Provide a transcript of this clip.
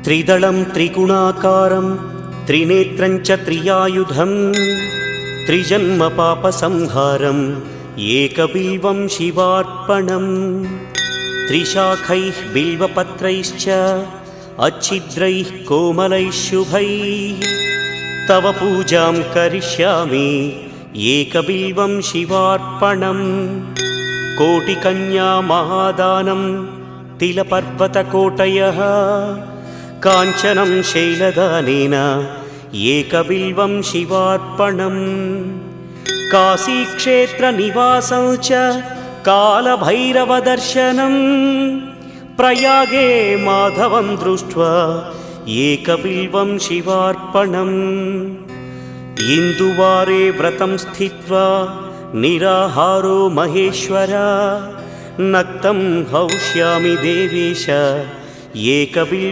त्रिदलं त्रिगुणाकारं त्रिनेत्रं च त्रियायुधं त्रिजन्म पापसंहारं एकबिल्वं शिवार्पणम् त्रिशाखैः बिल्वपत्रैश्च अच्छिद्रैः कोमलैः शुभैः तव पूजां करिष्यामि एकबिल्वं शिवार्पणम् कोटिकन्या महादानं तिलपर्वतकोटयः काञ्चनं शैलदानेन एकबिल्वं शिवार्पणम् काशीक्षेत्रनिवासं च कालभैरवदर्शनं प्रयागे माधवं दृष्ट्वा एकबिल्वं शिवार्पणम् इन्दुवारे व्रतं स्थित्वा निराहारो महेश्वर नक्तं हौष्यामि देवेश एकबिल्वं